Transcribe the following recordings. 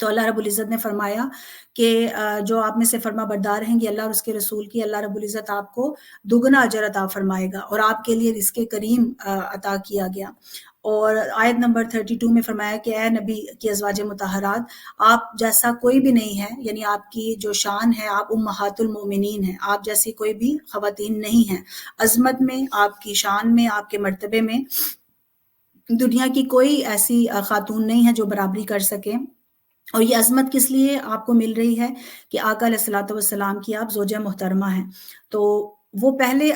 تو اللہ رب العزت نے فرمایا کہ جو آپ میں سے فرما بردار رہیں گے اللہ اور اس کے رسول کی، اللہ رب العزت آپ کو دگنا اجر عطا فرمائے گا اور آپ کے لیے رزق کریم عطا کیا گیا۔ اور آیت نمبر 32 میں فرمایا کہ اے نبی کی ازواج مطہرات، آپ جیسا کوئی بھی نہیں ہے، یعنی آپ کی جو شان ہے، آپ امہات المومنین ہیں، آپ جیسی کوئی بھی خواتین نہیں ہیں، عظمت میں، آپ کی شان میں، آپ کے مرتبے میں دنیا کی کوئی ایسی خاتون نہیں ہے جو برابری کر سکے۔ اور یہ عظمت کس لیے آپ کو مل رہی ہے کہ آقا علیہ الصلوۃ والسلام کی آپ زوجہ محترمہ ہیں۔ تو وہ پہلے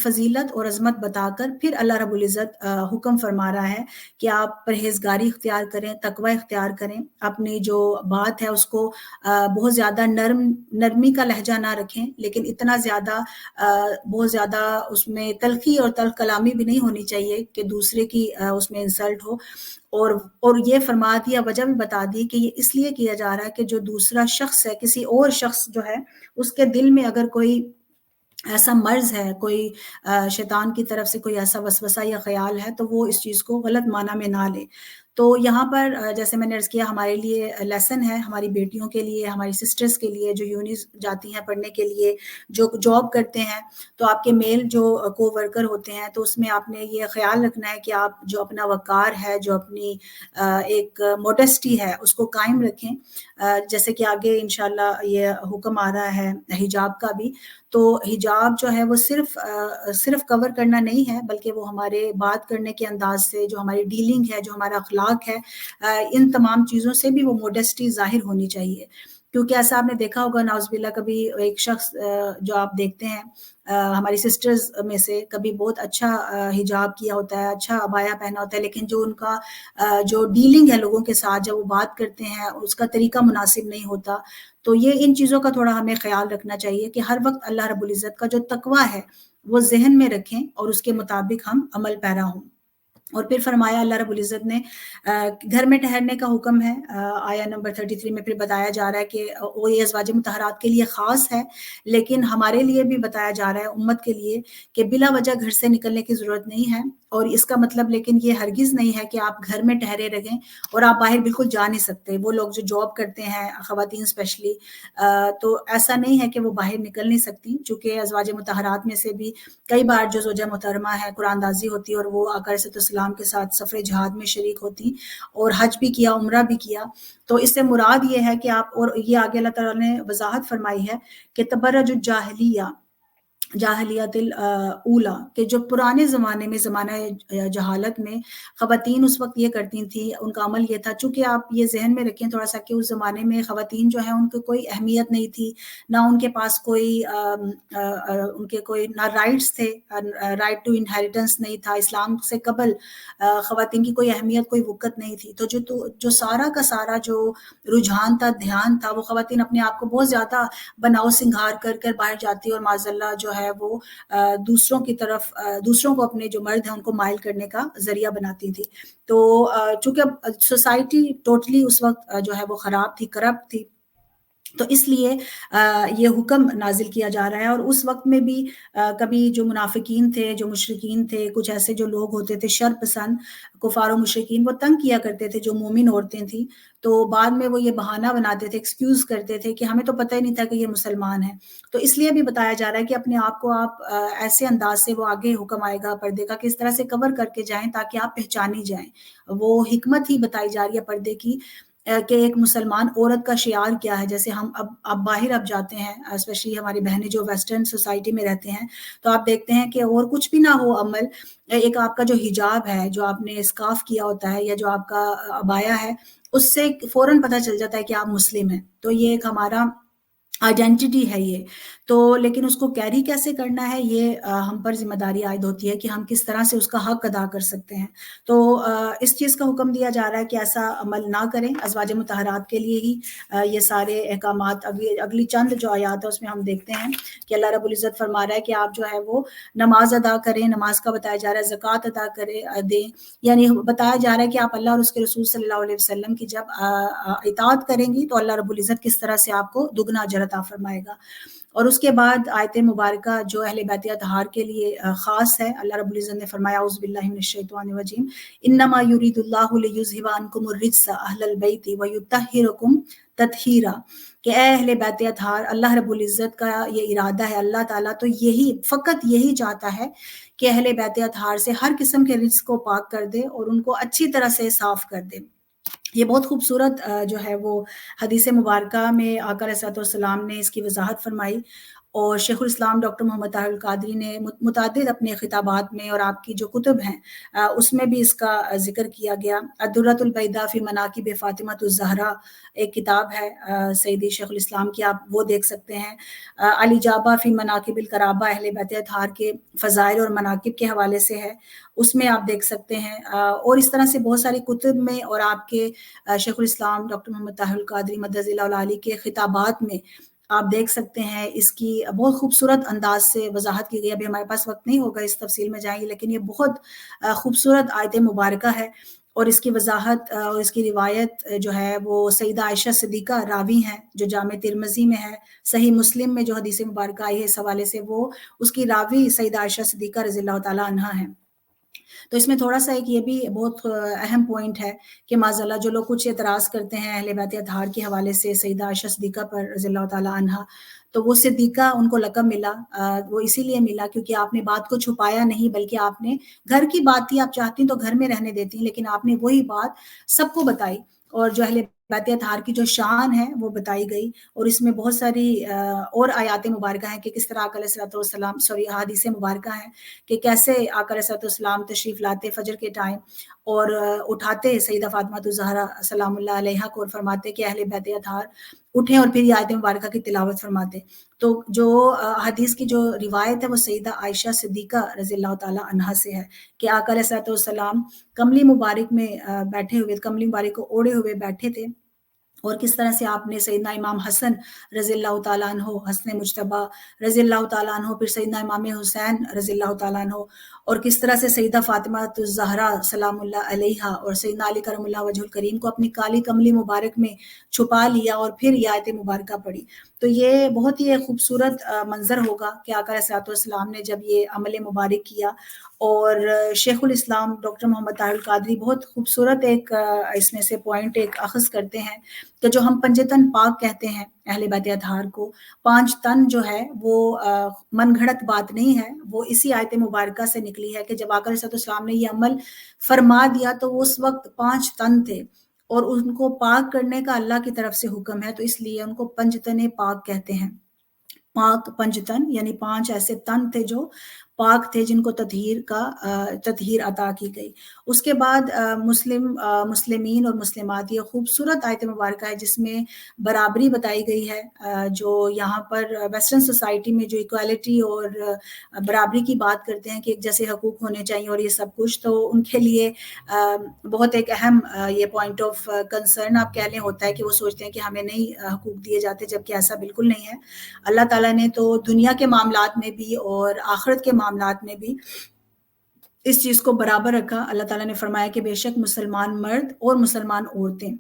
فضیلت اور عظمت بتا کر پھر اللہ رب العزت حکم فرما رہا ہے کہ آپ پرہیزگاری اختیار کریں، تقوی اختیار کریں، اپنی جو بات ہے اس کو بہت زیادہ نرمی کا لہجہ نہ رکھیں، لیکن اتنا زیادہ بہت زیادہ اس میں تلخی اور تلخ کلامی بھی نہیں ہونی چاہیے کہ دوسرے کی اس میں انسلٹ ہو۔ اور یہ فرما دیا، وجہ بھی بتا دی کہ یہ اس لیے کیا جا رہا ہے کہ جو دوسرا شخص ہے، کسی اور شخص جو ہے، اس کے دل میں اگر کوئی ایسا مرض ہے، کوئی شیطان کی طرف سے کوئی ایسا وسوسہ یا خیال ہے، تو وہ اس چیز کو غلط معنی میں نہ لے۔ تو یہاں پر جیسے میں نے عرض کیا، ہمارے لیے لیسن ہے، ہماری بیٹیوں کے لیے، ہماری سسٹرز کے لیے جو یونیز جاتی ہیں پڑھنے کے لیے، جو جاب کرتے ہیں، تو آپ کے میل جو کو ورکر ہوتے ہیں، تو اس میں آپ نے یہ خیال رکھنا ہے کہ آپ جو اپنا وقار ہے، جو اپنی ایک موڈسٹی ہے، اس کو قائم رکھیں۔ جیسے کہ آگے انشاءاللہ یہ حکم آ رہا ہے حجاب کا بھی، تو حجاب جو ہے وہ صرف کور کرنا نہیں ہے، بلکہ وہ ہمارے بات کرنے کے انداز سے، جو ہماری ڈیلنگ ہے، جو ہمارا اخلاق ہے، ان تمام چیزوں سے بھی وہ موڈسٹی ظاہر ہونی چاہیے۔ کیونکہ ایسا آپ نے دیکھا ہوگا نعوذ باللہ، کبھی ایک شخص جو آپ دیکھتے ہیں ہماری سسٹرز میں سے، کبھی بہت اچھا حجاب کیا ہوتا ہے، اچھا عبایا پہنا ہوتا ہے، لیکن جو ان کا جو ڈیلنگ ہے لوگوں کے ساتھ، جب وہ بات کرتے ہیں اس کا طریقہ مناسب نہیں ہوتا۔ تو یہ ان چیزوں کا تھوڑا ہمیں خیال رکھنا چاہیے کہ ہر وقت اللہ رب العزت کا جو تقوی ہے وہ ذہن میں رکھیں اور اس کے مطابق ہم عمل پیرا ہوں۔ اور پھر فرمایا اللہ رب العزت نے گھر میں ٹھہرنے کا حکم ہے، آیا نمبر 33 میں پھر بتایا جا رہا ہے کہ وہ یہ ازواج مطہرات کے لیے خاص ہے، لیکن ہمارے لیے بھی بتایا جا رہا ہے، امت کے لیے، کہ بلا وجہ گھر سے نکلنے کی ضرورت نہیں ہے۔ اور اس کا مطلب لیکن یہ ہرگز نہیں ہے کہ آپ گھر میں ٹھہرے رہیں اور آپ باہر بالکل جا نہیں سکتے۔ وہ لوگ جو جاب کرتے ہیں، خواتین اسپیشلی، تو ایسا نہیں ہے کہ وہ باہر نکل نہیں سکتی، چونکہ ازواج مطہرات میں سے بھی کئی بار جو زوجہ محترمہ ہے قرآن دازی ہوتی اور وہ آقا علیہ السلام کے ساتھ سفر جہاد میں شریک ہوتی اور حج بھی کیا، عمرہ بھی کیا۔ تو اس سے مراد یہ ہے کہ آپ، اور یہ آگے اللہ تعالیٰ نے وضاحت فرمائی ہے کہ تبرج الجاہلیہ، جاہلیت الاولا، کہ جو پرانے زمانے میں، زمانہ جہالت میں خواتین اس وقت یہ کرتی تھیں، ان کا عمل یہ تھا، چونکہ آپ یہ ذہن میں رکھیں تھوڑا سا کہ اس زمانے میں خواتین جو ہیں ان کو کوئی اہمیت نہیں تھی، نہ ان کے پاس کوئی ان کے کوئی نہ رائٹس تھے، رائٹ ٹو انہیریٹنس نہیں تھا، اسلام سے قبل خواتین کی کوئی اہمیت، کوئی وقت نہیں تھی۔ تو جو سارا کا سارا جو رجحان تھا، دھیان تھا، وہ خواتین اپنے آپ کو بہت زیادہ بناؤ سنگھار کر کر باہر جاتی اور معاذ اللہ جو ہے وہ دوسروں کی طرف، دوسروں کو اپنے جو مرد ہیں ان کو مائل کرنے کا ذریعہ بناتی تھی۔ تو چونکہ سوسائٹی ٹوٹلی اس وقت جو ہے وہ خراب تھی، کرپٹ تھی، تو اس لیے یہ حکم نازل کیا جا رہا ہے۔ اور اس وقت میں بھی کبھی جو منافقین تھے، جو مشرکین تھے، کچھ ایسے جو لوگ ہوتے تھے شر پسند کفار و مشرکین، وہ تنگ کیا کرتے تھے جو مومن عورتیں تھیں، تو بعد میں وہ یہ بہانہ بناتے تھے، ایکسکیوز کرتے تھے کہ ہمیں تو پتہ ہی نہیں تھا کہ یہ مسلمان ہیں۔ تو اس لیے بھی بتایا جا رہا ہے کہ اپنے آپ کو آپ ایسے انداز سے، وہ آگے حکم آئے گا پردے کا، کس طرح سے کور کر کے جائیں تاکہ آپ پہچانی جائیں۔ وہ حکمت ہی بتائی جا رہی ہے پردے کی، کہ ایک مسلمان عورت کا شعار کیا ہے۔ جیسے ہم اب باہر اب جاتے ہیں، اسپیشلی ہماری بہنیں جو ویسٹرن سوسائٹی میں رہتے ہیں، تو آپ دیکھتے ہیں کہ اور کچھ بھی نہ ہو عمل، ایک آپ کا جو حجاب ہے، جو آپ نے اسکارف کیا ہوتا ہے، یا جو آپ کا عبایا ہے، اس سے فوراً پتہ چل جاتا ہے کہ آپ مسلم ہیں۔ تو یہ ایک ہمارا آئیڈینٹی ہے یہ تو، لیکن اس کو کیری کیسے کرنا ہے، یہ ہم پر ذمہ داری عائد ہوتی ہے کہ ہم کس طرح سے اس کا حق ادا کر سکتے ہیں۔ تو اس چیز کا حکم دیا جا رہا ہے کہ ایسا عمل نہ کریں۔ ازواج مطہرات کے لیے ہی یہ سارے احکامات، اگلی چند جو آیات ہے اس میں ہم دیکھتے ہیں کہ اللہ رب العزت فرما رہا ہے کہ آپ جو ہے وہ نماز ادا کریں، نماز کا بتایا جا رہا ہے، زکوٰۃ ادا دیں، یعنی بتایا جا رہا ہے کہ آپ اللہ اور اس کے رسول صلی اللہ علیہ وسلم کی جب اطاعت کریں گی تو اللہ رب العزت کس طرح سے آپ کو دگنا اجر عطا فرمائے گا. اور اس کے بعد آیت مبارکہ جو اہل بیت اطہار کے لیے خاص ہے. اللہ رب العزت نے فرمایا اعوذ باللہ من الشیطان الرجیم انما یرید اللہ لیذھب عنکم الرجس اہل البیت ویطہرکم تطہیرا، کہ اے اہل بیت اطہار، اللہ رب العزت کا یہ ارادہ ہے، اللہ تعالیٰ تو یہی فقط یہی چاہتا ہے کہ اہل بیت اطہار سے ہر قسم کے رجس کو پاک کر دے اور ان کو اچھی طرح سے صاف کر دے. یہ بہت خوبصورت جو ہے وہ حدیث مبارکہ میں آقا علیہ الصلوۃ والسلام نے اس کی وضاحت فرمائی. اور شیخ الاسلام ڈاکٹر محمد طاہر القادری نے متعدد اپنے خطابات میں اور آپ کی جو کتب ہیں اس میں بھی اس کا ذکر کیا گیا. الدرۃ البیضاء فی مناقب فاطمۃ الزہرا ایک کتاب ہے سیدی شیخ الاسلام کی، آپ وہ دیکھ سکتے ہیں. الاجابہ فی مناقب القرابہ اہل بیت اطہار کے فضائل اور مناقب کے حوالے سے ہے، اس میں آپ دیکھ سکتے ہیں. اور اس طرح سے بہت ساری کتب میں اور آپ کے شیخ الاسلام ڈاکٹر محمد طاہر القادری مدظ اللہ العالی کے خطابات میں آپ دیکھ سکتے ہیں اس کی بہت خوبصورت انداز سے وضاحت کی گئی. ابھی ہمارے پاس وقت نہیں ہوگا اس تفصیل میں جائیں گے، لیکن یہ بہت خوبصورت آیت مبارکہ ہے. اور اس کی وضاحت اور اس کی روایت جو ہے وہ سیدہ عائشہ صدیقہ راوی ہیں، جو جامع ترمذی میں ہے، صحیح مسلم میں جو حدیث مبارکہ آئی ہے اس حوالے سے وہ اس کی راوی سیدہ عائشہ صدیقہ رضی اللہ تعالیٰ عنہا ہیں. تو اس میں تھوڑا سا ایک یہ بھی بہت اہم پوائنٹ ہے کہ معاذ اللہ جو لوگ کچھ اعتراض کرتے ہیں اہل بیت اطہار کے حوالے سے سیدہ عائشہ صدیقہ پر رضی اللہ تعالیٰ عنہا، تو وہ صدیقہ ان کو لقب ملا، وہ اسی لیے ملا کیونکہ آپ نے بات کو چھپایا نہیں، بلکہ آپ نے گھر کی بات تھی، آپ چاہتی تو گھر میں رہنے دیتی، لیکن آپ نے وہی بات سب کو بتائی. اور جو اہل بیت اطہار کی جو شان ہے وہ بتائی گئی. اور اس میں بہت ساری اور آیات مبارکہ ہیں کہ کس طرح آقا علیہ الصلوۃ والسلام حدیث مبارکہ ہیں کہ کیسے آقا علیہ الصلوۃ والسلام تشریف لاتے فجر کے ٹائم اور اٹھاتے سیدہ فاطمہ الزہرا سلام اللہ علیہا کو اور فرماتے کہ اہل بیت اطہار اٹھیں اور پھر یہ آیت مبارکہ کی تلاوت فرماتے. تو جو حدیث کی جو روایت ہے وہ سیدہ عائشہ صدیقہ رضی اللہ تعالیٰ عنہا سے ہے کہ آقا علیہ الصلوۃ والسلام کملی مبارک میں بیٹھے ہوئے، کملی مبارک کو اوڑھے ہوئے بیٹھے تھے، اور کس طرح سے آپ نے سیدنا امام حسن رضی اللہ تعالیٰ عنہ، حسن مجتبیٰ رضی اللہ تعالیٰ عنہ، پھر سیدنا امام حسین رضی اللہ تعالیٰ عنہ، اور کس طرح سے سیدہ فاطمہ الزہرا سلام اللہ علیہا اور سیدنا علی کرم اللہ وجہ الکریم کو اپنی کالی کملی مبارک میں چھپا لیا اور پھر یہ آیت مبارکہ پڑھی. تو یہ بہت ہی خوبصورت منظر ہوگا کہ آقا علیہ الصلوۃ والسلام نے جب یہ عمل مبارک کیا. اور شیخ الاسلام ڈاکٹر محمد طاہر القادری بہت خوبصورت ایک اس میں سے پوائنٹ ایک اخذ کرتے ہیں کہ جو ہم پنجتن پاک کہتے ہیں اہل بیت اطہار کو، 5 تن جو ہے وہ من گھڑت بات نہیں ہے، وہ اسی آیت مبارکہ سے نکلی ہے کہ جب آقا علیہ السلام نے یہ عمل فرما دیا تو وہ اس وقت 5 تن تھے اور ان کو پاک کرنے کا اللہ کی طرف سے حکم ہے، تو اس لیے ان کو پنجتن پاک کہتے ہیں. پاک پنجتن یعنی 5 ایسے تن تھے جو پاک تھے جن کو تطہیر عطا کی گئی. اس کے بعد مسلمین اور مسلمات، یہ خوبصورت آیت مبارکہ ہے جس میں برابری بتائی گئی ہے. جو یہاں پر ویسٹرن سوسائٹی میں جو ایکوالٹی اور برابری کی بات کرتے ہیں کہ ایک جیسے حقوق ہونے چاہیے اور یہ سب کچھ، تو ان کے لیے بہت ایک اہم یہ پوائنٹ آف کنسرن آپ کہہ لیں ہوتا ہے کہ وہ سوچتے ہیں کہ ہمیں نہیں حقوق دیے جاتے، جبکہ ایسا بالکل نہیں ہے. اللہ تعالیٰ نے تو دنیا کے معاملات میں بھی اور آخرت کے معاملات میں بھی اس چیز کو برابر رکھا. اللہ تعالیٰ نے فرمایا کہ بے شک مسلمان مرد اور مسلمان عورتیں.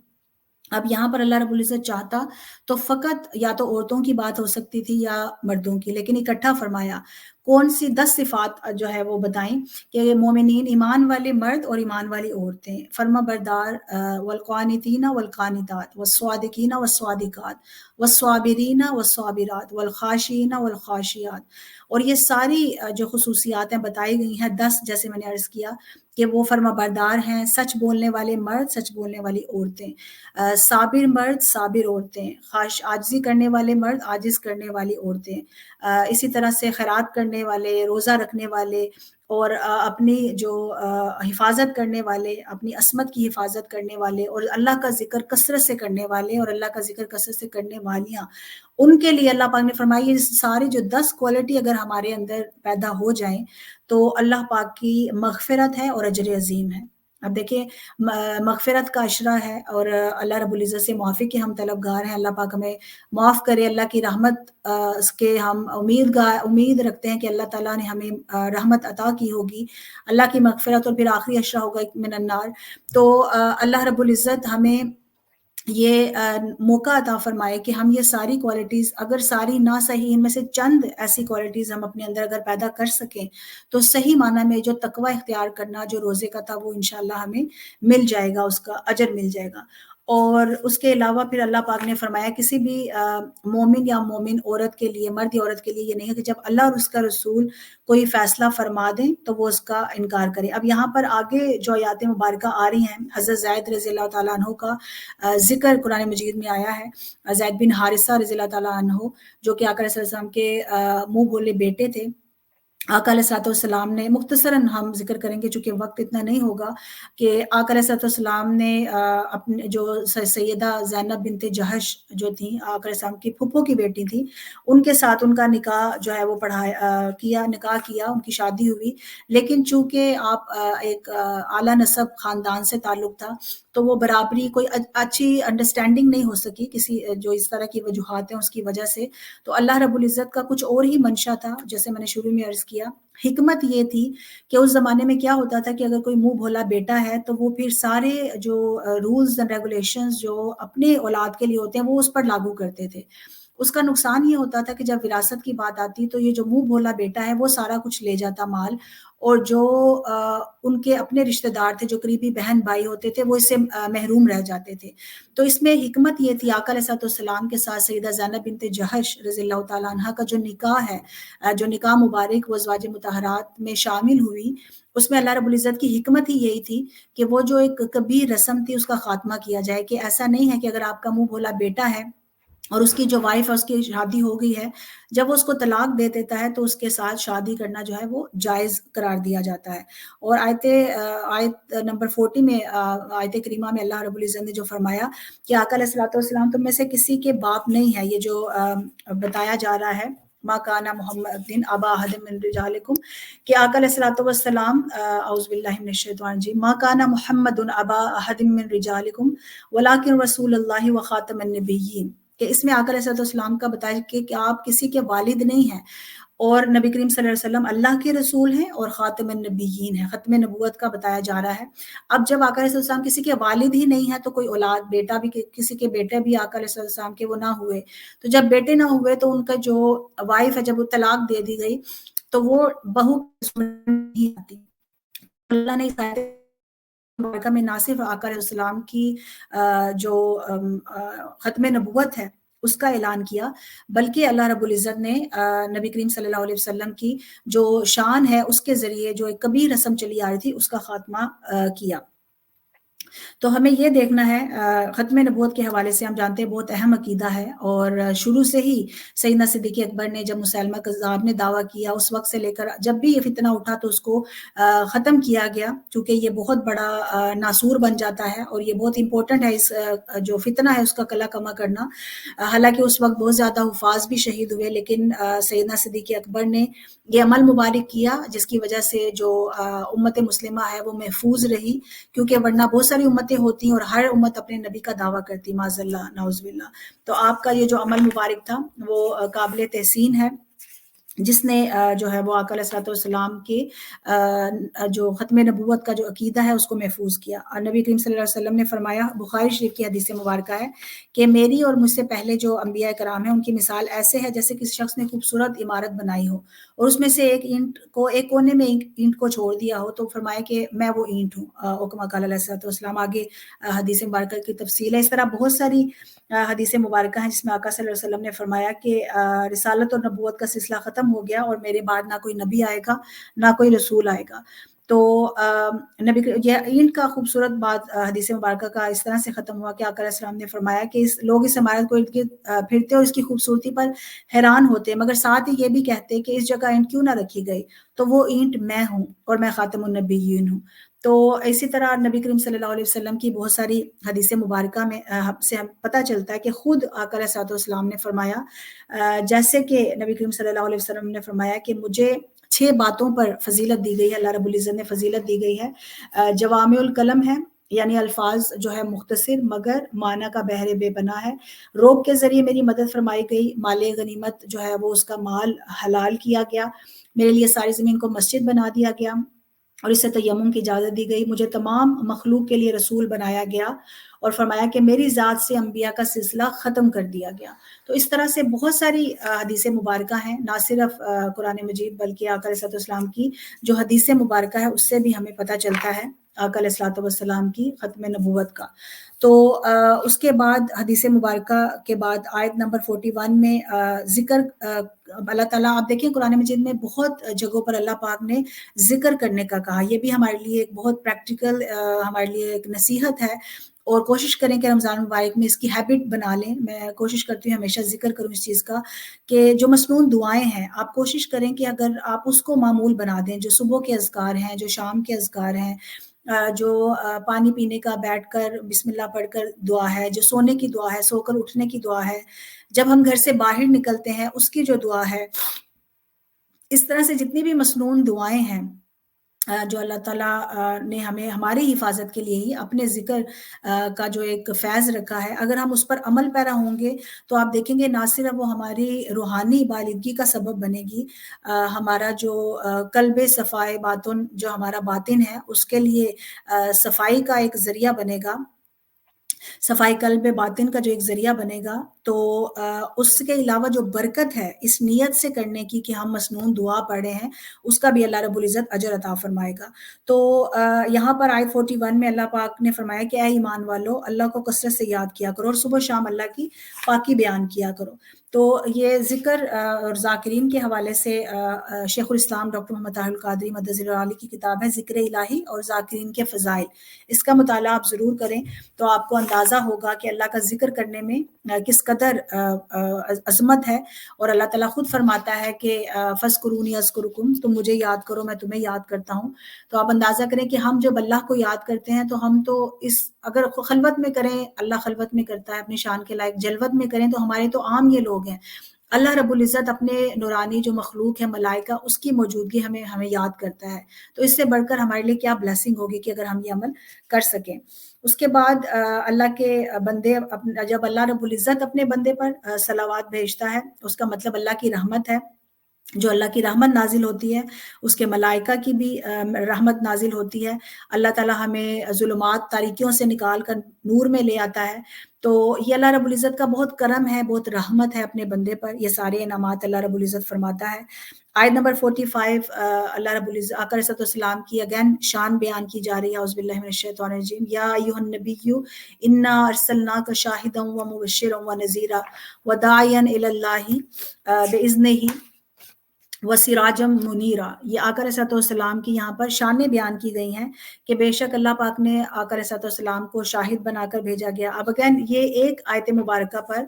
اب یہاں پر اللہ رب العزت چاہتا تو فقط یا تو عورتوں کی بات ہو سکتی تھی یا مردوں کی، لیکن اکٹھا فرمایا. کون سی 10 صفات جو ہے وہ بتائیں کہ مومنین ایمان والے مرد اور ایمان والی عورتیں، فرما بردار، والقانتین والقانتات والصادقین والصادقات والصابرین والصابرات والخاشعین والخاشعات. اور یہ ساری جو خصوصیات ہیں بتائی گئی ہیں 10، جیسے میں نے عرض کیا کہ وہ فرما بردار ہیں، سچ بولنے والے مرد، سچ بولنے والی عورتیں، صابر مرد، صابر عورتیں، عاجزی کرنے والے مرد، عاجز کرنے والی عورتیں، اسی طرح سے خیرات کرنے والے، روزہ رکھنے والے، اور اپنی جو حفاظت کرنے والے، اپنی عصمت کی حفاظت کرنے والے، اور اللہ کا ذکر کثرت سے کرنے والے اور اللہ کا ذکر کثرت سے کرنے والیاں، ان کے لیے اللہ پاک نے فرمایا یہ ساری جو 10 کوالٹی اگر ہمارے اندر پیدا ہو جائیں تو اللہ پاک کی مغفرت ہے اور اجر عظیم ہے. اب دیکھیں مغفرت کا عشرہ ہے اور اللہ رب العزت سے معافی کے ہم طلبگار ہیں. اللہ پاک ہمیں معاف کرے، اللہ کی رحمت کے ہم امید رکھتے ہیں کہ اللہ تعالیٰ نے ہمیں رحمت عطا کی ہوگی، اللہ کی مغفرت، اور پھر آخری عشرہ ہوگا من النار. تو اللہ رب العزت ہمیں یہ موقع عطا فرمائے کہ ہم یہ ساری کوالٹیز، اگر ساری نہ صحیح، ان میں سے چند ایسی کوالٹیز ہم اپنے اندر اگر پیدا کر سکیں تو صحیح معنی میں جو تقوی اختیار کرنا جو روزے کا تھا وہ انشاءاللہ ہمیں مل جائے گا، اس کا اجر مل جائے گا۔ اور اس کے علاوہ پھر اللہ پاک نے فرمایا کسی بھی مومن یا مومن عورت کے لیے، مرد یا عورت کے لیے یہ نہیں ہے کہ جب اللہ اور اس کا رسول کوئی فیصلہ فرما دیں تو وہ اس کا انکار کرے۔ اب یہاں پر آگے جو آیات مبارکہ آ رہی ہیں، حضرت زید رضی اللہ تعالیٰ عنہ کا ذکر قرآن مجید میں آیا ہے۔ زید بن حارثہ رضی اللہ تعالیٰ عنہ جو کہ آقا صلی اللہ علیہ وسلم کے منہ بولے بیٹے تھے، آقا علیہ الصلوۃ والسلام نے مختصراً ہم ذکر کریں گے چونکہ وقت اتنا نہیں ہوگا، کہ آقا علیہ الصلوۃ والسلام نے اپنے جو سیدہ زینب بنت جہش جو تھیں، آقا علیہ السلام کی پھپھو کی بیٹی تھیں، ان کے ساتھ ان کا نکاح جو ہے وہ نکاح کیا، ان کی شادی ہوئی، لیکن چونکہ آپ ایک اعلیٰ نسب خاندان سے تعلق تھا تو وہ برابری کوئی اچھی انڈرسٹینڈنگ نہیں ہو سکی کسی جو اس طرح کی وجوہات ہیں اس کی وجہ سے۔ تو اللہ رب العزت کا کچھ اور ہی منشا تھا، جیسے میں نے شروع میں عرض کیا، حکمت یہ تھی کہ اس زمانے میں کیا ہوتا تھا کہ اگر کوئی منہ بھولا بیٹا ہے تو وہ پھر سارے جو رولز اینڈ ریگولیشنز جو اپنے اولاد کے لیے ہوتے ہیں وہ اس پر لاگو کرتے تھے۔ اس کا نقصان یہ ہوتا تھا کہ جب وراثت کی بات آتی تو یہ جو منہ بھولا بیٹا ہے وہ سارا کچھ لے جاتا مال، اور جو ان کے اپنے رشتہ دار تھے، جو قریبی بہن بھائی ہوتے تھے، وہ اس سے محروم رہ جاتے تھے۔ تو اس میں حکمت یہ تھی، آقا علیہ السلام کے ساتھ سیدہ زینب بنت جہش رضی اللہ تعالیٰ عنہ کا جو نکاح ہے، جو نکاح مبارک وہ ازواج مطہرات میں شامل ہوئی، اس میں اللہ رب العزت کی حکمت ہی یہی تھی کہ وہ جو ایک کبیر رسم تھی اس کا خاتمہ کیا جائے، کہ ایسا نہیں ہے کہ اگر آپ کا منہ بھولا بیٹا ہے اور اس کی جو وائف ہے اس کی شادی ہو گئی ہے، جب وہ اس کو طلاق دے دیتا ہے تو اس کے ساتھ شادی کرنا جو ہے وہ جائز قرار دیا جاتا ہے۔ اور آیت نمبر 40 میں، آیت کریمہ میں اللہ رب العزت نے جو فرمایا کہ آقا علیہ الصلوۃ والسلام تم میں سے کسی کے باپ نہیں ہے، یہ جو بتایا جا رہا ہے ما کان محمد ابا احد من رجالکم، کہ آقا علیہ الصلوۃ والسلام اعوذ باللہ من الشیطان الرجیم، ما کان محمد ابا احد من رجالکم ولکن رسول اللہ وخاتم النبیین، کہ اس میں آقا علیہ السلام کا بتایا کہ آپ کسی کے والد نہیں ہیں، اور نبی کریم صلی اللہ علیہ وسلم اللہ کے رسول ہیں اور خاتم النبیین ہیں، ختم نبوت کا بتایا جا رہا ہے۔ اب جب آقا علیہ السلام کسی کے والد ہی نہیں ہے تو کوئی اولاد، بیٹا بھی، کسی کے بیٹے بھی آقا علیہ السلام کے وہ نہ ہوئے، تو جب بیٹے نہ ہوئے تو ان کا جو وائف ہے جب وہ طلاق دے دی گئی تو وہ بہو نہیں آتی۔ اللہ نے مبارکہ میں نہ صرف آقا علیہ السلام کی جو ختم نبوت ہے اس کا اعلان کیا، بلکہ اللہ رب العزت نے نبی کریم صلی اللہ علیہ وسلم کی جو شان ہے اس کے ذریعے جو ایک کبیر رسم چلی آ رہی تھی اس کا خاتمہ کیا۔ تو ہمیں یہ دیکھنا ہے، ختم نبوت کے حوالے سے ہم جانتے ہیں بہت اہم عقیدہ ہے، اور شروع سے ہی سیدنا صدیق اکبر نے جب مسیلمہ کذاب نے دعویٰ کیا اس وقت سے لے کر جب بھی یہ فتنہ اٹھا تو اس کو ختم کیا گیا، کیونکہ یہ بہت بڑا ناسور بن جاتا ہے اور یہ بہت امپورٹنٹ ہے اس جو فتنہ ہے اس کا کلا کما کرنا۔ حالانکہ اس وقت بہت زیادہ حفاظ بھی شہید ہوئے، لیکن سیدنا صدیق اکبر نے یہ عمل مبارک کیا جس کی وجہ سے جو امت مسلمہ ہے وہ محفوظ رہی، کیونکہ ورنہ بہت ساری امتیں ہوتی ہیں اور ہر امت اپنے نبی کا دعویٰ کرتی، معاذ اللہ نعوذ باللہ۔ تو آپ کا یہ جو عمل مبارک تھا وہ قابل تحسین ہے، جس نے جو ہے وہ آقا علیہ الصلوۃ والسلام کی جو ختم نبوت کا جو عقیدہ ہے اس کو محفوظ کیا۔ اور نبی کریم صلی اللہ علیہ وسلم نے فرمایا، بخاری شریف کی حدیث مبارکہ ہے، کہ میری اور مجھ سے پہلے جو انبیاء کرام ہیں ان کی مثال ایسے ہے جیسے کسی شخص نے خوبصورت عمارت بنائی ہو اور اس میں سے ایک کونے میں اینٹ کو چھوڑ دیا ہو، تو فرمایا کہ میں وہ اینٹ ہوں، او کما قال علیہ الصلوۃ والسلام۔ آگے حدیث مبارکہ کی تفصیل ہے۔ اس طرح بہت ساری حدیث مبارکہ ہیں جس میں آقا صلی اللہ علیہ وسلم نے فرمایا کہ رسالت اور نبوت کا سلسلہ ختم ہو گیا اور میرے بعد نہ کوئی نبی آئے گا نہ کوئی رسول آئے گا۔ تو نبی یہ اینٹ کا خوبصورت بات حدیث مبارکہ کا اس طرح سے ختم ہوا کہ آقا علیہ السلام نے فرمایا کہ لوگ اس عمارت کو پھرتے اور اس کی خوبصورتی پر حیران ہوتے، مگر ساتھ ہی یہ بھی کہتے کہ اس جگہ اینٹ کیوں نہ رکھی گئی، تو وہ اینٹ میں ہوں اور میں خاتم النبیین ہوں۔ تو اسی طرح نبی کریم صلی اللہ علیہ وسلم کی بہت ساری حدیث مبارکہ میں سے ہم پتہ چلتا ہے کہ خود آقا علیہ السلام نے فرمایا، جیسے کہ نبی کریم صلی اللہ علیہ وسلم نے فرمایا کہ مجھے 6 باتوں پر فضیلت دی گئی ہے، اللہ رب العزت نے فضیلت دی گئی ہے۔ جوامع الکلم ہے، یعنی الفاظ جو ہے مختصر مگر معنی کا بحر بے پناہ ہے۔ روب کے ذریعے میری مدد فرمائی گئی، مال غنیمت جو ہے وہ اس کا مال حلال کیا گیا، میرے لیے ساری زمین کو مسجد بنا دیا گیا، اور اس سے تیمم کی اجازت دی گئی. مجھے تمام مخلوق کے لیے رسول بنایا گیا اور فرمایا کہ میری ذات سے انبیاء کا سلسلہ ختم کر دیا گیا. تو اس طرح سے بہت ساری حدیث مبارکہ ہیں، نہ صرف قرآن مجید بلکہ آقا علیہ السلام کی جو حدیث مبارکہ ہے اس سے بھی ہمیں پتہ چلتا ہے آقا علیہ السلام کی ختم نبوت کا. تو اس کے بعد حدیث مبارکہ کے بعد آیت نمبر 41 میں ذکر اللہ تعالیٰ، آپ دیکھیں قرآن مجید میں بہت جگہوں پر اللہ پاک نے ذکر کرنے کا کہا. یہ بھی ہمارے لیے ایک بہت پریکٹیکل ہمارے لیے ایک نصیحت ہے، اور کوشش کریں کہ رمضان مبارک میں اس کی ہیبٹ بنا لیں. میں کوشش کرتی ہوں ہمیشہ ذکر کروں اس چیز کا کہ جو مسنون دعائیں ہیں آپ کوشش کریں کہ اگر آپ اس کو معمول بنا دیں، جو صبح کے اذکار ہیں، جو شام کے اذکار ہیں، جو پانی پینے کا بیٹھ کر بسم اللہ پڑھ کر دعا ہے، جو سونے کی دعا ہے، سو کر اٹھنے کی دعا ہے، جب ہم گھر سے باہر نکلتے ہیں اس کی جو دعا ہے، اس طرح سے جتنی بھی مسنون دعائیں ہیں جو اللہ تعالیٰ نے ہمیں ہماری حفاظت کے لیے ہی اپنے ذکر کا جو ایک فیض رکھا ہے، اگر ہم اس پر عمل پیرا ہوں گے تو آپ دیکھیں گے نہ صرف وہ ہماری روحانی بالغی کا سبب بنے گی، ہمارا جو قلب صفائے باطن، جو ہمارا باطن ہے اس کے لیے صفائی کا ایک ذریعہ بنے گا، صفائی قلب باطن کا جو ایک ذریعہ بنے گا. تو اس کے علاوہ جو برکت ہے اس نیت سے کرنے کی کہ ہم مسنون دعا پڑھے ہیں، اس کا بھی اللہ رب العزت اجر عطا فرمائے گا. تو یہاں پر آیت 41 میں اللہ پاک نے فرمایا کہ اے ایمان والو، اللہ کو کثرت سے یاد کیا کرو اور صبح شام اللہ کی پاکی بیان کیا کرو. تو یہ ذکر اور ذاکرین کے حوالے سے شیخ الاسلام ڈاکٹر محمد طاہر القادری مدظر العالی کی کتاب ہے ذکر الہی اور ذاکرین کے فضائل، اس کا مطالعہ آپ ضرور کریں تو آپ کو اندازہ ہوگا کہ اللہ کا ذکر کرنے میں کس قدر عظمت ہے. اور اللہ تعالیٰ خود فرماتا ہے کہ فَاذْكُرُونِی أَذْكُرْكُمْ، تم مجھے یاد کرو میں تمہیں یاد کرتا ہوں. تو آپ اندازہ کریں کہ ہم جب اللہ کو یاد کرتے ہیں تو ہم تو اس اگر خلوت میں کریں، اللہ خلوت میں کرتا ہے اپنی شان کے لائق، جلوت میں کریں تو ہمارے تو عام یہ لوگ ہیں. اللہ رب العزت اپنے نورانی جو مخلوق ہے ملائکہ، اس کی موجودگی ہمیں یاد کرتا ہے. تو اس سے بڑھ کر ہمارے لیے کیا بلیسنگ ہوگی کہ اگر ہم یہ عمل کر سکیں. اس کے بعد اللہ کے بندے، جب اللہ رب العزت اپنے بندے پر صلوات بھیجتا ہے اس کا مطلب اللہ کی رحمت ہے. جو اللہ کی رحمت نازل ہوتی ہے اس کے ملائکہ کی بھی رحمت نازل ہوتی ہے. اللہ تعالیٰ ہمیں ظلمات تاریکیوں سے نکال کر نور میں لے آتا ہے. تو یہ اللہ رب العزت کا بہت کرم ہے، بہت رحمت ہے اپنے بندے پر. یہ سارے انعامات اللہ رب العزت فرماتا ہے. آیت نمبر 45 اللہ رب العزت آقا علیہ السلام کی اگین شان بیان کی جا رہی ہے. اعوذ باللہ من الشیطان الرجیم. یا ایھا النبی انا ارسلناک شاہدا ومبشرا ونذیرا وداعیا الی اللہ باذنہ وسراجم منیرا. یہ آقا علیہ السلام کی یہاں پر شانیں بیان کی گئی ہیں کہ بے شک اللہ پاک نے آقا علیہ السلام کو شاہد بنا کر بھیجا گیا. اب اگین یہ ایک آیت مبارکہ پر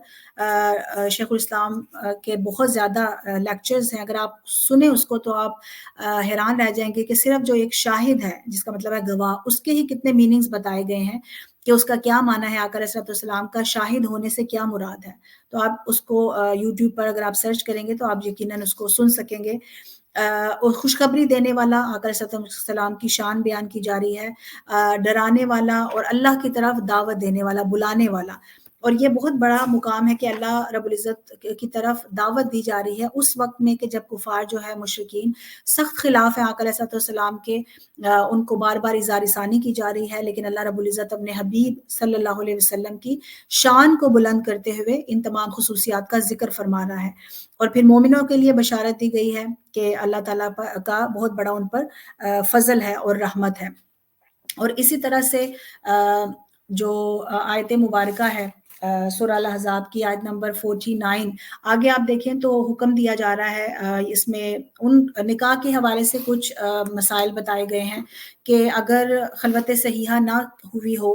شیخ الاسلام کے بہت زیادہ لیکچرز ہیں، اگر آپ سنیں اس کو تو آپ حیران رہ جائیں گے کہ صرف جو ایک شاہد ہے جس کا مطلب ہے گواہ، اس کے ہی کتنے میننگز بتائے گئے ہیں کہ اس کا کیا معنی ہے، آقا علیہ السلام کا شاہد ہونے سے کیا مراد ہے. تو آپ اس کو یوٹیوب پر اگر آپ سرچ کریں گے تو آپ یقیناً اس کو سن سکیں گے. اور خوشخبری دینے والا آقا علیہ السلام کی شان بیان کی جا رہی ہے، ڈرانے والا اور اللہ کی طرف دعوت دینے والا، بلانے والا. اور یہ بہت بڑا مقام ہے کہ اللہ رب العزت کی طرف دعوت دی جا رہی ہے اس وقت میں کہ جب کفار جو ہے مشرکین سخت خلاف ہیں آقا علیہ السلام کے، ان کو بار بار اظہار ثانی کی جا رہی ہے. لیکن اللہ رب العزت اپنے حبیب صلی اللہ علیہ وسلم کی شان کو بلند کرتے ہوئے ان تمام خصوصیات کا ذکر فرما رہا ہے. اور پھر مومنوں کے لیے بشارت دی گئی ہے کہ اللہ تعالیٰ کا بہت بڑا ان پر فضل ہے اور رحمت ہے. اور اسی طرح سے جو آیت مبارکہ ہے سورہ الاحزاب کی آیت نمبر 49، آگے آپ دیکھیں تو حکم دیا جا رہا ہے، اس میں ان نکاح کے حوالے سے کچھ مسائل بتائے گئے ہیں کہ اگر خلوت صحیحہ نہ ہوئی ہو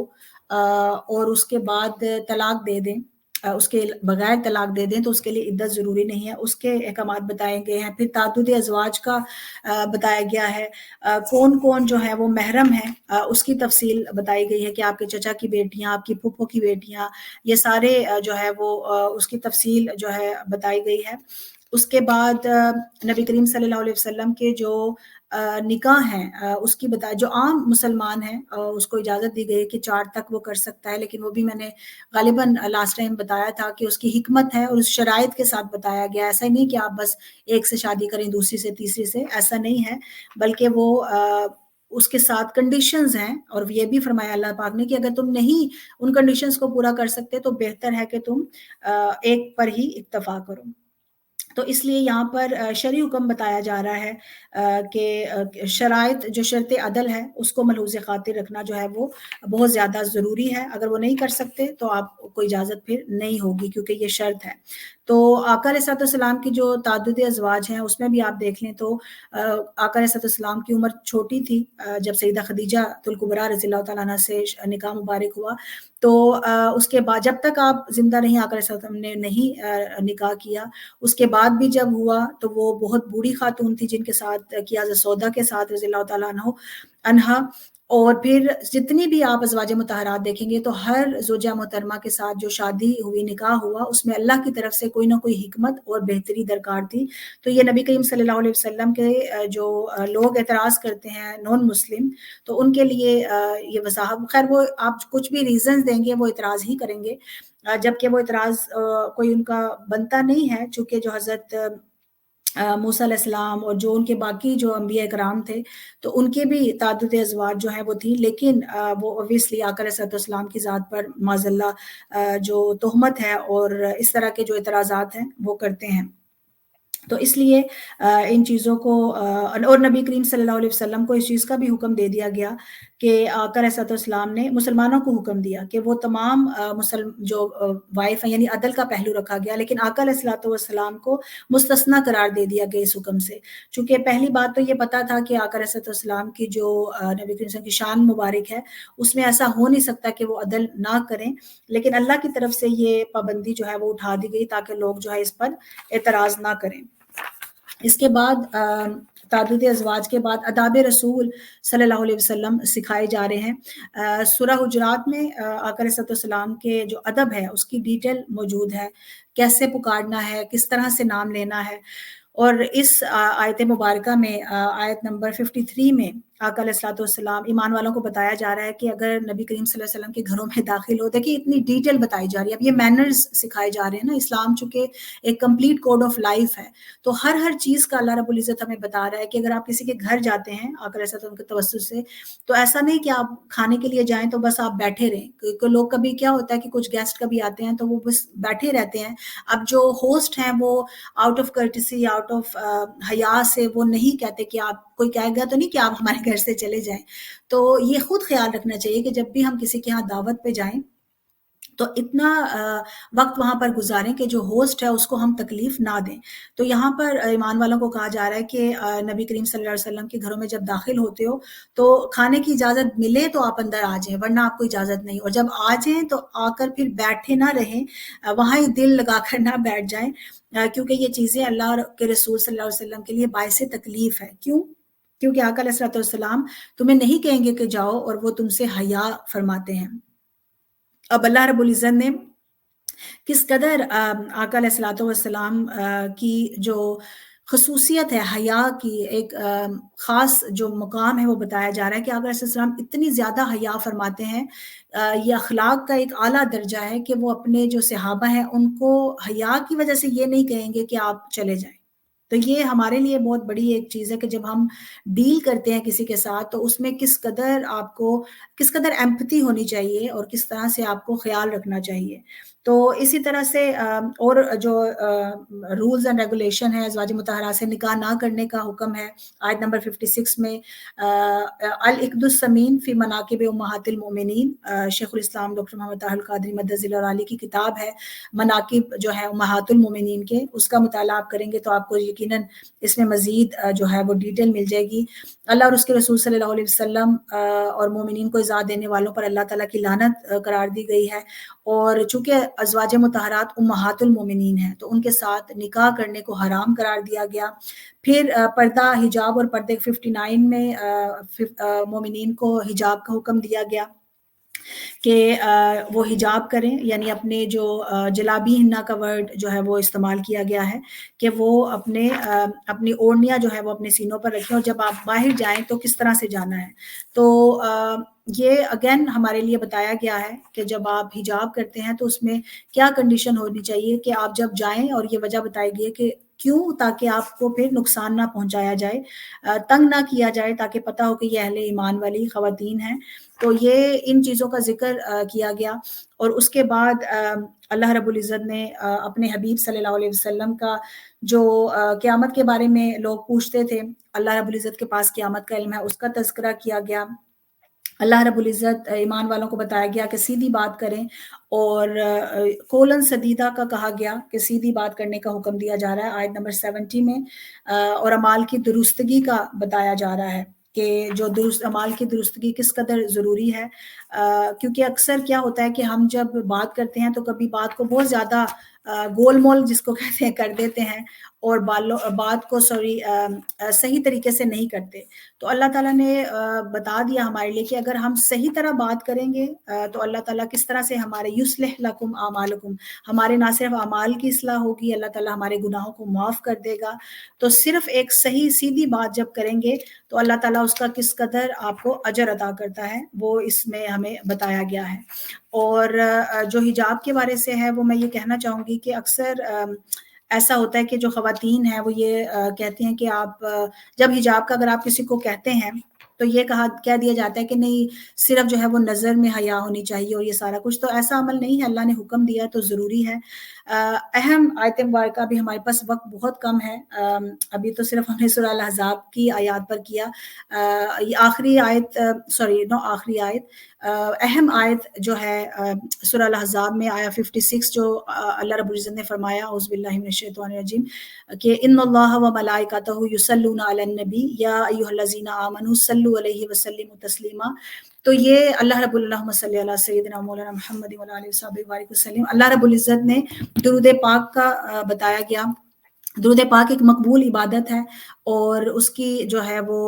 اور اس کے بعد طلاق دے دیں، اس کے بغیر طلاق دے دیں تو اس کے لیے عدت ضروری نہیں ہے. اس کے احکامات بتائے گئے ہیں. پھر تعدد ازواج کا بتایا گیا ہے. کون کون جو ہے وہ محرم ہے اس کی تفصیل بتائی گئی ہے کہ آپ کے چچا کی بیٹیاں، آپ کی پھپھو کی بیٹیاں، یہ سارے جو ہے وہ اس کی تفصیل جو ہے بتائی گئی ہے. اس کے بعد نبی کریم صلی اللہ علیہ وسلم کے جو نکاح ہیں اس کی جو عام مسلمان ہیں اس کو اجازت دی گئی کہ 4 تک وہ کر سکتا ہے. لیکن وہ بھی میں نے غالباً لاسٹ ٹائم بتایا تھا کہ اس کی حکمت ہے اور اس شرائط کے ساتھ بتایا گیا. ایسا ہی نہیں کہ آپ بس ایک سے شادی کریں، دوسری سے، تیسری سے، ایسا نہیں ہے، بلکہ وہ اس کے ساتھ کنڈیشنز ہیں، اور یہ بھی فرمایا اللہ پاک نے کہ اگر تم نہیں ان کنڈیشنز کو پورا کر سکتے تو بہتر ہے کہ تم ایک پر ہی اکتفا کرو۔ تو اس لیے یہاں پر شرعی حکم بتایا جا رہا ہے کہ شرائط جو شرط عدل ہے اس کو ملحوظ خاطر رکھنا جو ہے وہ بہت زیادہ ضروری ہے۔ اگر وہ نہیں کر سکتے تو آپ کو اجازت پھر نہیں ہوگی، کیونکہ یہ شرط ہے۔ تو آقا علیہ الصلوۃ والسلام کی جو تعدد ازواج ہیں اس میں بھی آپ دیکھ لیں تو آقا علیہ الصلوۃ والسلام کی عمر چھوٹی تھی جب سیدہ خدیجہ الکبریٰ رضی اللہ تعالیٰ عنہ سے نکاح مبارک ہوا، تو اس کے بعد جب تک آپ زندہ رہیں آقا علیہ السلام نے نہیں نکاح کیا، اس کے بعد بھی جب ہوا تو وہ بہت بوڑھی خاتون تھی جن کے ساتھ کیا حضرت سودا کے ساتھ رضی اللہ تعالیٰ عنہا۔ اور پھر جتنی بھی آپ ازواج مطہرات دیکھیں گے تو ہر زوجہ محترمہ کے ساتھ جو شادی ہوئی، نکاح ہوا، اس میں اللہ کی طرف سے کوئی نہ کوئی حکمت اور بہتری درکار تھی۔ تو یہ نبی کریم صلی اللہ علیہ وسلم کے جو لوگ اعتراض کرتے ہیں نان مسلم، تو ان کے لیے یہ وضاحت، خیر وہ آپ کچھ بھی ریزنز دیں گے وہ اعتراض ہی کریں گے، جبکہ وہ اعتراض کوئی ان کا بنتا نہیں ہے، چونکہ جو حضرت موسیٰ علیہ السلام اور جو ان کے باقی جو انبیاء کرام تھے تو ان کے بھی تعدد ازواج جو ہیں وہ تھی، لیکن وہ اوبویسلی آقا علیہ السلام کی ذات پر معاذ اللہ جو تہمت ہے اور اس طرح کے جو اعتراضات ہیں وہ کرتے ہیں۔ تو اس لیے ان چیزوں کو اور نبی کریم صلی اللہ علیہ وسلم کو اس چیز کا بھی حکم دے دیا گیا کہ آقا علیہ السلام نے مسلمانوں کو حکم دیا کہ وہ تمام جو وائف ہیں، یعنی عدل کا پہلو رکھا گیا، لیکن آقا علیہ السلام کو مستثنا قرار دے دیا گیا اس حکم سے، چونکہ پہلی بات تو یہ پتا تھا کہ آقا علیہ السلام کی جو نبی کریم صلی اللہ علیہ وسلم کی شان مبارک ہے اس میں ایسا ہو نہیں سکتا کہ وہ عدل نہ کریں، لیکن اللہ کی طرف سے یہ پابندی جو ہے وہ اٹھا دی گئی تاکہ لوگ جو ہے اس پر اعتراض نہ کریں۔ اس کے بعد تعدد ازواج کے بعد آداب رسول صلی اللہ علیہ وسلم سکھائے جا رہے ہیں۔ سورہ حجرات میں آقا علیہ السلام کے جو ادب ہے اس کی ڈیٹیل موجود ہے، کیسے پکارنا ہے، کس طرح سے نام لینا ہے، اور اس آیت مبارکہ میں آیت نمبر 53 میں آقا علیہ السلام ایمان والوں کو بتایا جا رہا ہے کہ اگر نبی کریم صلی اللہ علیہ وسلم کے گھروں میں داخل ہو، دیکھیں اتنی ڈیٹیل بتائی جا رہی ہے، اب یہ مینرز سکھائے جا رہے ہیں نا، اسلام چونکہ ایک کمپلیٹ کوڈ آف لائف ہے، تو ہر چیز کا اللہ رب العزت ہمیں بتا رہا ہے کہ اگر آپ کسی کے گھر جاتے ہیں آقا علیہ السلام کے توسط سے، تو ایسا نہیں کہ آپ کھانے کے لیے جائیں تو بس آپ بیٹھے رہیں، کیونکہ لوگ کبھی کیا ہوتا ہے کہ کچھ گیسٹ کبھی آتے ہیں تو وہ بس بیٹھے رہتے ہیں، اب جو ہوسٹ ہیں وہ out of courtesy, out of حیا سے وہ نہیں کہتے کہ آپ، کوئی کہے گا تو نہیں کہ آپ ہمارے گھر سے چلے جائیں، تو یہ خود خیال رکھنا چاہیے کہ جب بھی ہم کسی کے ہاں دعوت پہ جائیں تو اتنا وقت وہاں پر گزاریں کہ جو ہوسٹ ہے اس کو ہم تکلیف نہ دیں۔ تو یہاں پر ایمان والوں کو کہا جا رہا ہے کہ نبی کریم صلی اللہ علیہ وسلم کے گھروں میں جب داخل ہوتے ہو تو کھانے کی اجازت ملے تو آپ اندر آ جائیں، ورنہ آپ کو اجازت نہیں، اور جب آ جائیں تو آ کر پھر بیٹھے نہ رہیں، وہاں ہی دل لگا کر نہ بیٹھ جائیں، کیونکہ یہ چیزیں اللہ کے رسول صلی اللہ علیہ وسلم کے لیے باعث تکلیف ہے۔ کیوں؟ کیونکہ آقا علیہ السلام تمہیں نہیں کہیں گے کہ جاؤ، اور وہ تم سے حیا فرماتے ہیں۔ اب اللہ رب العزت نے کس قدر آقا علیہ السلام کی جو خصوصیت ہے حیا کی، ایک خاص جو مقام ہے وہ بتایا جا رہا ہے کہ آقا علیہ السلام اتنی زیادہ حیا فرماتے ہیں، یہ اخلاق کا ایک اعلیٰ درجہ ہے کہ وہ اپنے جو صحابہ ہیں ان کو حیا کی وجہ سے یہ نہیں کہیں گے کہ آپ چلے جائیں۔ تو یہ ہمارے لیے بہت بڑی ایک چیز ہے کہ جب ہم ڈیل کرتے ہیں کسی کے ساتھ تو اس میں کس قدر ایمپتھی ہونی چاہیے اور کس طرح سے آپ کو خیال رکھنا چاہیے۔ تو اسی طرح سے اور جو رولز اینڈ ریگولیشن ہے، ازواج مطہرات سے نکاح نہ کرنے کا حکم ہے، آیت نمبر 56 میں العقد الثمین فی مناقب امہات المؤمنین، شیخ الاسلام ڈاکٹر محمد طاہر القادری مدظ اللہ علیہ کی کتاب ہے، مناقب جو ہے امہات المؤمنین کے، اس کا مطالعہ آپ کریں گے تو آپ کو یقیناً اس میں مزید جو ہے وہ ڈیٹیل مل جائے گی۔ اللہ اور اس کے رسول صلی اللہ علیہ وسلم اور مومنین کو ایذا دینے والوں پر اللہ تعالیٰ کی لعنت قرار دی گئی ہے، اور چونکہ ازواج مطہرات امہات المومنین ہیں تو ان کے ساتھ نکاح کرنے کو حرام قرار دیا گیا۔ پھر پردہ، حجاب اور پردے 59 میں مومنین کو حجاب کا حکم دیا گیا کہ وہ حجاب کریں، یعنی اپنے جو جلابی ہننا کا ورڈ جو ہے وہ استعمال کیا گیا ہے کہ وہ اپنی اوڑھنیاں جو ہے وہ اپنے سینوں پر رکھیں، اور جب آپ باہر جائیں تو کس طرح سے جانا ہے۔ تو یہ اگین ہمارے لیے بتایا گیا ہے کہ جب آپ حجاب کرتے ہیں تو اس میں کیا کنڈیشن ہونی چاہیے کہ آپ جب جائیں، اور یہ وجہ بتائی گئی ہے کہ کیوں؟ تاکہ آپ کو پھر نقصان نہ پہنچایا جائے، تنگ نہ کیا جائے، تاکہ پتہ ہو کہ یہ اہل ایمان والی خواتین ہیں۔ تو یہ ان چیزوں کا ذکر کیا گیا۔ اور اس کے بعد اللہ رب العزت نے اپنے حبیب صلی اللہ علیہ وسلم کا جو قیامت کے بارے میں لوگ پوچھتے تھے، اللہ رب العزت کے پاس قیامت کا علم ہے، اس کا تذکرہ کیا گیا۔ اللہ رب العزت ایمان والوں کو بتایا گیا کہ سیدھی بات کریں، اور کولن سدیدہ کا کہا گیا کہ سیدھی بات کرنے کا حکم دیا جا رہا ہے آیت نمبر 70 میں، اور اعمال کی درستگی کا بتایا جا رہا ہے کہ جو درست اعمال کی درستگی کس قدر ضروری ہے، کیونکہ اکثر کیا ہوتا ہے کہ ہم جب بات کرتے ہیں تو کبھی بات کو بہت زیادہ گول مول جس کو کہتے ہیں کر دیتے ہیں، اور بات کو صحیح طریقے سے نہیں کرتے۔ تو اللہ تعالیٰ نے بتا دیا ہمارے لیے کہ اگر ہم صحیح طرح بات کریں گے تو اللہ تعالیٰ کس طرح سے ہمارے یصلح لکم اعمالکم، ہمارے نہ صرف اعمال کی اصلاح ہوگی، اللہ تعالیٰ ہمارے گناہوں کو معاف کر دے گا۔ تو صرف ایک صحیح سیدھی بات جب کریں گے تو اللہ تعالیٰ اس کا کس قدر آپ کو اجر عطا کرتا ہے، وہ اس میں ہمیں بتایا گیا ہے۔ اور جو حجاب کے بارے سے ہے وہ میں یہ کہنا چاہوں گی کہ اکثر ایسا ہوتا ہے کہ جو خواتین ہیں وہ یہ کہتی ہیں کہ آپ جب حجاب کا اگر آپ کسی کو کہتے ہیں تو یہ کہہ دیا جاتا ہے کہ نہیں، صرف جو ہے وہ نظر میں حیا ہونی چاہیے اور یہ سارا کچھ، تو ایسا عمل نہیں ہے، اللہ نے حکم دیا تو ضروری ہے۔ اہم آیت مبارکہ، ابھی ہمارے پاس وقت بہت کم ہے، ابھی تو صرف ہم نے سورہ الاحزاب کی آیات پر کیا۔ یہ آخری آیت، آخری آیت، اہم آیت جو ہے سورہ الاحزاب میں آیا 56، جو اللہ رب العزت نے فرمایا اعوذ باللہ من الشیطان الرجیم کہ ان اللہ و ملائکتہ یصلون علی النبی یا ایھا الذین آمنوا صلوا علیہ وسلموا تسلیما۔ تو یہ اللہ رب اللہم صلی علی سیدنا مولانا محمد وعلی آلہ وصحبہ وبارک وسلم، اللہ رب العزت نے درود پاک کا بتایا گیا۔ درود پاک ایک مقبول عبادت ہے، اور اس کی جو ہے وہ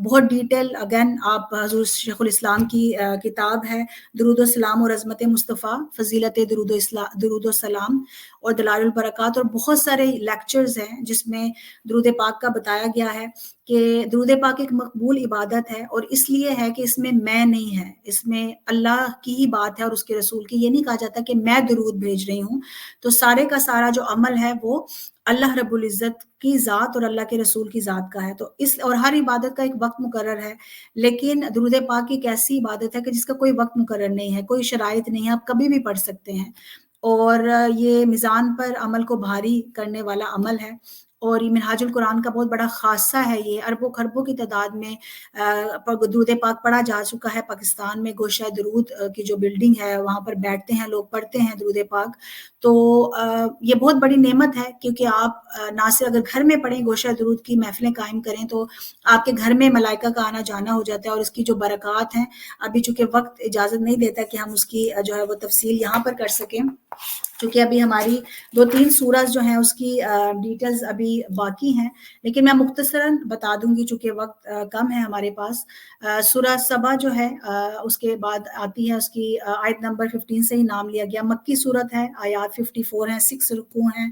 بہت ڈیٹیل، اگین آپ حضور شیخ الاسلام کی کتاب ہے درود و سلام اور عظمت مصطفیٰ، فضیلت درود و سلام اور دلائل البرکات، اور بہت سارے لیکچرز ہیں جس میں درود پاک کا بتایا گیا ہے کہ درود پاک ایک مقبول عبادت ہے، اور اس لیے ہے کہ اس میں نہیں ہے، اس میں اللہ کی ہی بات ہے اور اس کے رسول کی۔ یہ نہیں کہا جاتا کہ میں درود بھیج رہی ہوں، تو سارے کا سارا جو عمل ہے وہ اللہ رب العزت کی ذات اور اللہ کے رسول کی ذات کا ہے۔ تو اور ہر عبادت کا ایک وقت مقرر ہے، لیکن درود پاک ایک ایسی عبادت ہے کہ جس کا کوئی وقت مقرر نہیں ہے، کوئی شرائط نہیں ہے، آپ کبھی بھی پڑھ سکتے ہیں، اور یہ میزان پر عمل کو بھاری کرنے والا عمل ہے۔ اور یہ منہاج القرآن کا بہت بڑا خاصہ ہے، یہ اربوں خربوں کی تعداد میں درود پاک پڑھا جا چکا ہے۔ پاکستان میں گوشہ درود کی جو بلڈنگ ہے وہاں پر بیٹھتے ہیں لوگ، پڑھتے ہیں درود پاک۔ تو یہ بہت بڑی نعمت ہے، کیونکہ آپ نہ صرف اگر گھر میں پڑھیں، گوشہ درود کی محفلیں قائم کریں، تو آپ کے گھر میں ملائکہ کا آنا جانا ہو جاتا ہے، اور اس کی جو برکات ہیں، ابھی چونکہ وقت اجازت نہیں دیتا کہ ہم اس کی جو ہے وہ تفصیل یہاں پر کر سکیں، چونکہ ابھی ہماری 2-3 سورج جو ہیں اس کی ڈیٹیلز ابھی باقی ہیں، لیکن میں مختصراً بتا دوں گی چونکہ وقت کم ہے ہمارے پاس۔ سورہ سبا جو ہے اس کے بعد آتی ہے، اس کی آیت نمبر 15 سے ہی نام لیا گیا، مکی صورت ہے، آیات 54 ہیں، 6 رکوع ہیں،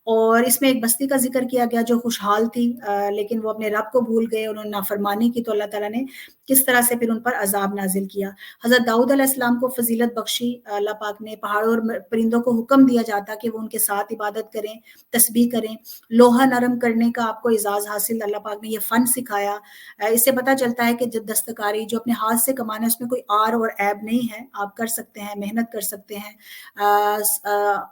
اور اس میں ایک بستی کا ذکر کیا گیا جو خوشحال تھی، لیکن وہ اپنے رب کو بھول گئے، انہوں نے نافرمانی کی، تو اللہ تعالیٰ نے کس طرح سے پھر ان پر عذاب نازل کیا۔ حضرت داؤد علیہ السلام کو فضیلت بخشی، اللہ پاک نے پہاڑوں اور پرندوں کو حکم دیا جاتا کہ وہ ان کے ساتھ عبادت کریں، تسبیح کریں، لوہا نرم کرنے کا آپ کو اعزاز حاصل، اللہ پاک نے یہ فن سکھایا۔ اس سے پتہ چلتا ہے کہ جب دستکاری جو اپنے ہاتھ سے کمانا ہے اس میں کوئی آر اور عیب نہیں ہے، آپ کر سکتے ہیں، محنت کر سکتے ہیں۔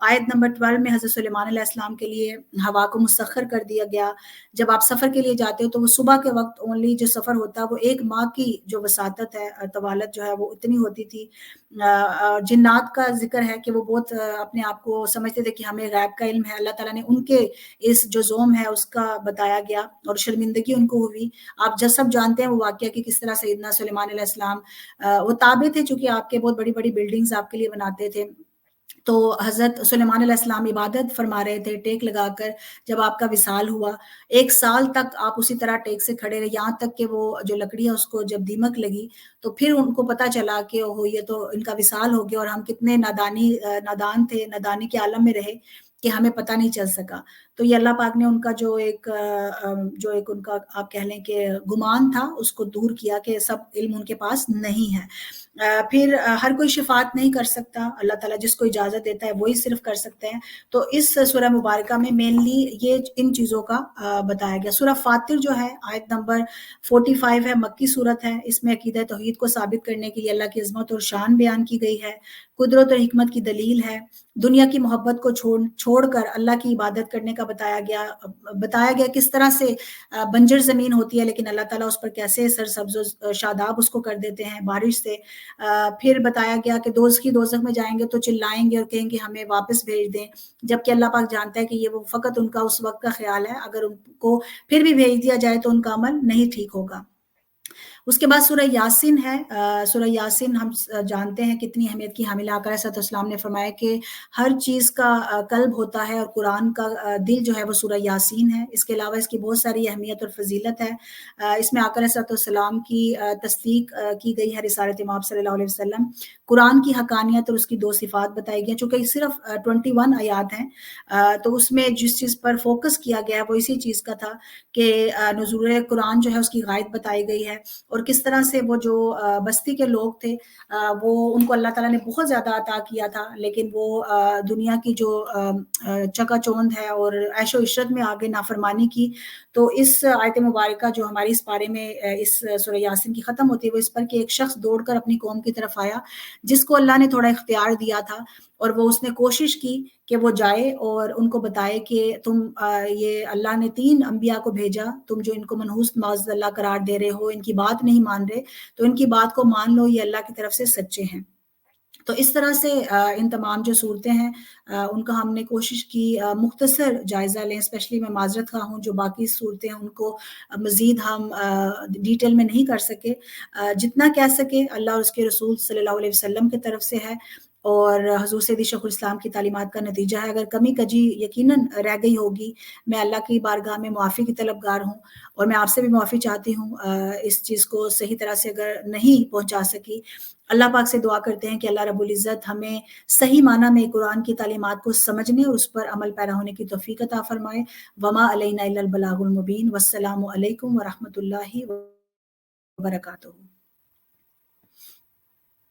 آیت نمبر 12 میں حضرت سلیمان علیہ السلام کے لیے ہوا کو مسخر کر دیا گیا۔ جب آپ سفر کے لیے جاتے ہو تو وہ صبح کے وقت اونلی جو سفر ہوتا ہے وہ 1 ماہ کی جو وساطت ہے، طوالت جو ہے وہ اتنی ہوتی تھی۔ جنات کا ذکر ہے کہ وہ بہت اپنے آپ کو سمجھتے تھے کہ ہمیں غیب کا علم ہے، اللہ تعالیٰ نے ان کے اس جو زوم ہے اس کا بتایا گیا، اور شرمندگی ان کو ہوئی۔ آپ جب سب جانتے ہیں وہ واقعہ کہ کس طرح سیدنا سلیمان علیہ السلام وہ تابع تھے، چونکہ آپ کے بہت بڑی بڑی بلڈنگز آپ کے لیے بناتے تھے، تو حضرت سلیمان علیہ السلام عبادت فرما رہے تھے ٹیک لگا کر، جب آپ کا وصال ہوا 1 سال تک آپ اسی طرح ٹیک سے کھڑے رہے، یہاں تک کہ وہ جو لکڑی ہے اس کو جب دیمک لگی تو پھر ان کو پتہ چلا کہ یہ تو ان کا وصال ہو گیا، اور ہم کتنے نادان تھے، نادانی کے عالم میں رہے کہ ہمیں پتہ نہیں چل سکا۔ تو یہ اللہ پاک نے ان کا جو ایک ان کا آپ کہہ لیں کہ گمان تھا اس کو دور کیا کہ سب علم ان کے پاس نہیں ہے۔ پھر ہر کوئی شفاعت نہیں کر سکتا، اللہ تعالیٰ جس کو اجازت دیتا ہے وہی صرف کر سکتے ہیں۔ تو اس سورہ مبارکہ میں مینلی یہ ان چیزوں کا بتایا گیا۔ سورہ فاطر جو ہے آیت نمبر 45 ہے، مکی صورت ہے، اس میں عقیدہ توحید کو ثابت کرنے کے لیے اللہ کی عظمت اور شان بیان کی گئی ہے، قدرت اور حکمت کی دلیل ہے، دنیا کی محبت کو چھوڑ کر اللہ کی عبادت کرنے کا بتایا گیا کس طرح سے بنجر زمین ہوتی ہے لیکن اللہ تعالیٰ اس پر کیسے سرسبز و شاداب اس کو کر دیتے ہیں بارش سے۔ پھر بتایا گیا کہ دوزخ میں جائیں گے تو چلائیں گے اور کہیں گے ہمیں واپس بھیج دیں، جبکہ اللہ پاک جانتا ہے کہ یہ وہ فقط ان کا اس وقت کا خیال ہے، اگر ان کو پھر بھی بھیج دیا جائے تو ان کا عمل نہیں ٹھیک ہوگا۔ اس کے بعد سورہ یاسین ہے۔ سورہ یاسین ہم جانتے ہیں کتنی اہمیت کی حامل آقا صلی اللہ علیہ وسلم نے فرمایا کہ ہر چیز کا قلب ہوتا ہے اور قرآن کا دل جو ہے وہ سورہ یاسین ہے۔ اس کے علاوہ اس کی بہت ساری اہمیت اور فضیلت ہے۔ اس میں آقا صلی اللہ علیہ وسلم کی تصدیق کی گئی ہے رسالت امام صلی اللہ علیہ وسلم، قرآن کی حقانیت اور اس کی دو صفات بتائی گئی ہیں، چونکہ صرف 21 آیات ہیں تو اس میں جس چیز پر فوکس کیا گیا وہ اسی چیز کا تھا کہ نزول قرآن جو ہے اس کی غائب بتائی گئی ہے، اور کس طرح سے وہ جو بستی کے لوگ تھے وہ ان کو اللہ تعالیٰ نے بہت زیادہ عطا کیا تھا، لیکن وہ دنیا کی جو چکا چوند ہے اور عیش و عشرت میں آگے نافرمانی کی۔ تو اس آیت مبارکہ جو ہماری اس پارے میں اس سورہ یاسین کی ختم ہوتی ہے وہ اس پر کہ ایک شخص دوڑ کر اپنی قوم کی طرف آیا جس کو اللہ نے تھوڑا اختیار دیا تھا، اور وہ اس نے کوشش کی کہ وہ جائے اور ان کو بتائے کہ تم یہ اللہ نے 3 انبیاء کو بھیجا، تم جو ان کو منحوس معاذ اللہ قرار دے رہے ہو، ان کی بات نہیں مان رہے، تو ان کی بات کو مان لو، یہ اللہ کی طرف سے سچے ہیں۔ تو اس طرح سے ان تمام جو صورتیں ہیں ان کا ہم نے کوشش کی مختصر جائزہ لیں، اسپیشلی میں معذرت خواہ ہوں جو باقی صورتیں ہیں ان کو مزید ہم ڈیٹیل میں نہیں کر سکے، جتنا کہہ سکے اللہ اور اس کے رسول صلی اللہ علیہ وسلم کی طرف سے ہے اور حضور سیدی شیخ الاسلام کی تعلیمات کا نتیجہ ہے۔ اگر کمی کجی یقیناً رہ گئی ہوگی، میں اللہ کی بارگاہ میں معافی کی طلبگار ہوں اور میں آپ سے بھی معافی چاہتی ہوں اس چیز کو صحیح طرح سے اگر نہیں پہنچا سکی۔ اللہ پاک سے دعا کرتے ہیں کہ اللہ رب العزت ہمیں صحیح معنی میں قرآن کی تعلیمات کو سمجھنے اور اس پر عمل پیرا ہونے کی توفیق عطا فرمائے۔ وما علینا الا البلاغ المبین۔ والسلام علیکم ورحمۃ اللہ وبرکاتہ۔